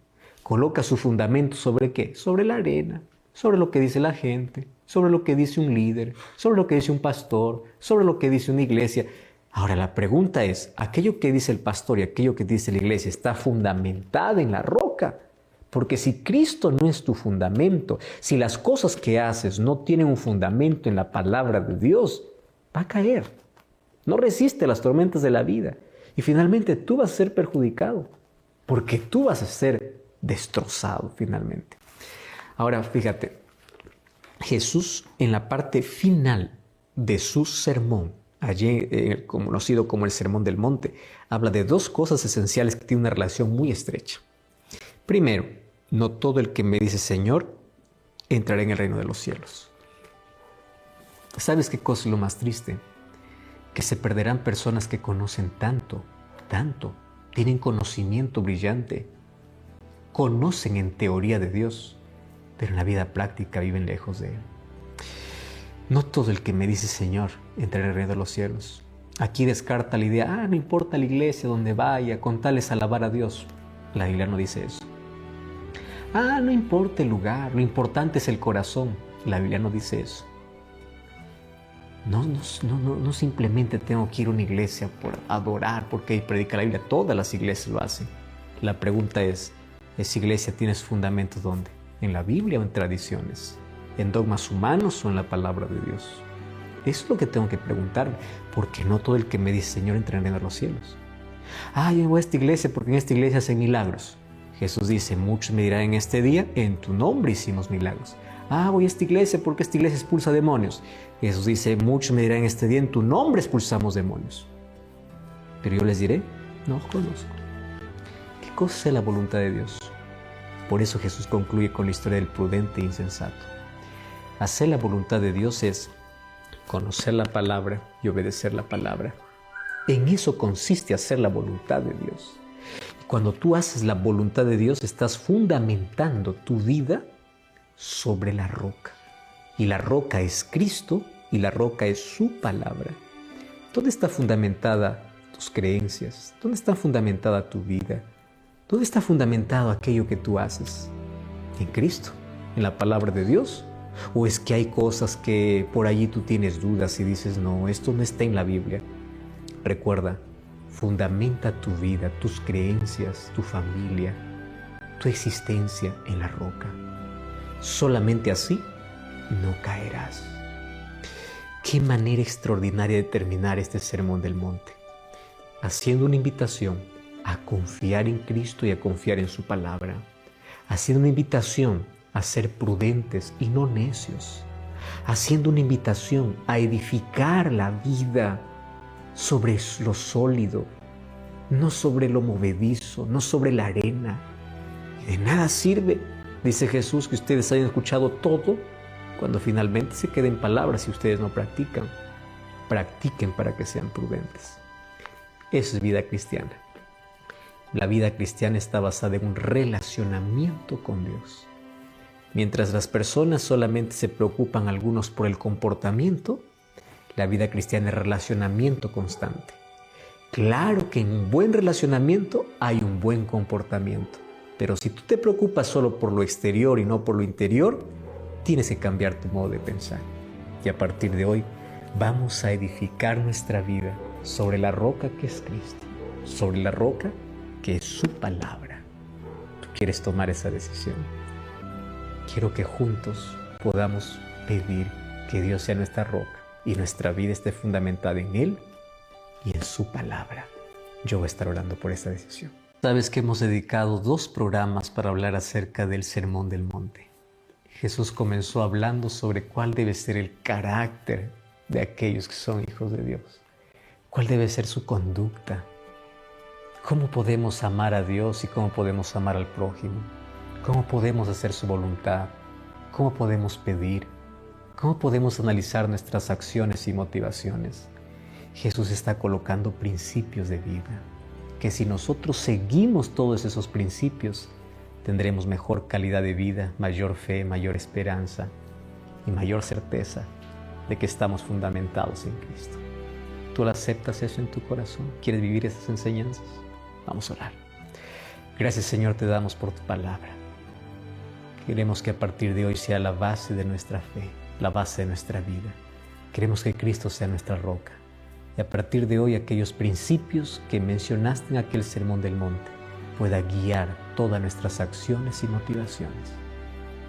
Speaker 1: Coloca su fundamento ¿sobre qué? Sobre la arena, sobre lo que dice la gente, sobre lo que dice un líder, sobre lo que dice un pastor, sobre lo que dice una iglesia. Ahora la pregunta es, ¿aquello que dice el pastor y aquello que dice la iglesia está fundamentada en la roca? Porque si Cristo no es tu fundamento, si las cosas que haces no tienen un fundamento en la palabra de Dios, va a caer. No resiste las tormentas de la vida. Y finalmente tú vas a ser perjudicado, porque tú vas a ser destrozado finalmente. Ahora fíjate, Jesús en la parte final de su sermón, allí conocido como el Sermón del Monte, habla de dos cosas esenciales que tienen una relación muy estrecha. Primero, no todo el que me dice Señor entrará en el reino de los cielos. ¿Sabes qué cosa es lo más triste? Que se perderán personas que conocen tanto, tienen conocimiento brillante, conocen en teoría de Dios, pero en la vida práctica viven lejos de Él. No todo el que me dice Señor entrará en el reino de los cielos. Aquí descarta la idea, no importa la iglesia donde vaya, con tal es alabar a Dios. La Biblia no dice eso. No importa el lugar, lo importante es el corazón. La Biblia no dice eso. No simplemente tengo que ir a una iglesia por adorar, porque ahí predica la Biblia. Todas las iglesias lo hacen. La pregunta es, ¿esa iglesia tiene su fundamento dónde? ¿En la Biblia o en tradiciones? ¿En dogmas humanos o en la palabra de Dios? Eso es lo que tengo que preguntarme, porque no todo el que me dice Señor entra en los cielos. Yo voy a esta iglesia porque en esta iglesia hacen milagros. Jesús dice, muchos me dirán en este día, en tu nombre hicimos milagros. Voy a esta iglesia porque esta iglesia expulsa demonios. Jesús dice, muchos me dirán este día, en tu nombre expulsamos demonios. Pero yo les diré, no os conozco. ¿Qué cosa es la voluntad de Dios? Por eso Jesús concluye con la historia del prudente e insensato. Hacer la voluntad de Dios es conocer la palabra y obedecer la palabra. En eso consiste hacer la voluntad de Dios. Cuando tú haces la voluntad de Dios, estás fundamentando tu vida sobre la roca. Y la roca es Cristo y la roca es su palabra. ¿Dónde está fundamentada tus creencias? ¿Dónde está fundamentada tu vida? ¿Dónde está fundamentado aquello que tú haces? ¿En Cristo? ¿En la palabra de Dios? ¿O es que hay cosas que por allí tú tienes dudas y dices, no, esto no está en la Biblia? Recuerda, fundamenta tu vida, tus creencias, tu familia, tu existencia en la roca. Solamente así no caerás. Qué manera extraordinaria de terminar este Sermón del Monte, haciendo una invitación a confiar en Cristo y a confiar en su palabra, haciendo una invitación a ser prudentes y no necios, haciendo una invitación a edificar la vida sobre lo sólido, no sobre lo movedizo, no sobre la arena. Y de nada sirve, dice Jesús, que ustedes hayan escuchado todo cuando finalmente se queden palabras si ustedes no practican. Practiquen para que sean prudentes. Eso es vida cristiana. La vida cristiana está basada en un relacionamiento con Dios. Mientras las personas solamente se preocupan algunos por el comportamiento, la vida cristiana es relacionamiento constante. Claro que en un buen relacionamiento hay un buen comportamiento, pero si tú te preocupas solo por lo exterior y no por lo interior, tienes que cambiar tu modo de pensar. Y a partir de hoy vamos a edificar nuestra vida sobre la roca que es Cristo, sobre la roca que es su palabra. ¿Tú quieres tomar esa decisión? Quiero que juntos podamos pedir que Dios sea nuestra roca y nuestra vida esté fundamentada en Él y en su palabra. Yo voy a estar orando por esta decisión. Sabes que hemos dedicado 2 programas para hablar acerca del Sermón del Monte. Jesús comenzó hablando sobre cuál debe ser el carácter de aquellos que son hijos de Dios. ¿Cuál debe ser su conducta? ¿Cómo podemos amar a Dios y cómo podemos amar al prójimo? ¿Cómo podemos hacer su voluntad? ¿Cómo podemos pedir? ¿Cómo podemos analizar nuestras acciones y motivaciones? Jesús está colocando principios de vida, que si nosotros seguimos todos esos principios, tendremos mejor calidad de vida, mayor fe, mayor esperanza y mayor certeza de que estamos fundamentados en Cristo. ¿Tú aceptas eso en tu corazón? ¿Quieres vivir esas enseñanzas? Vamos a orar. Gracias, Señor, te damos por tu palabra. Queremos que a partir de hoy sea la base de nuestra fe, la base de nuestra vida. Queremos que Cristo sea nuestra roca. Y a partir de hoy aquellos principios que mencionaste en aquel Sermón del Monte pueda guiar todas nuestras acciones y motivaciones.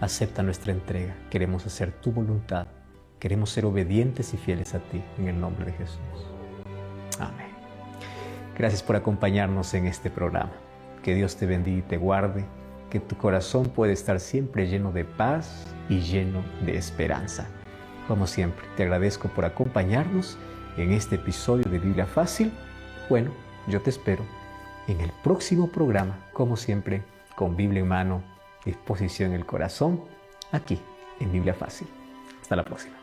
Speaker 1: Acepta nuestra entrega. Queremos hacer tu voluntad. Queremos ser obedientes y fieles a ti, en el nombre de Jesús. Amén. Gracias por acompañarnos en este programa. Que Dios te bendiga y te guarde. Que tu corazón pueda estar siempre lleno de paz y lleno de esperanza. Como siempre, te agradezco por acompañarnos en este episodio de Biblia Fácil. Bueno, yo te espero en el próximo programa, como siempre, con Biblia en mano, disposición en el corazón, aquí en Biblia Fácil. Hasta la próxima.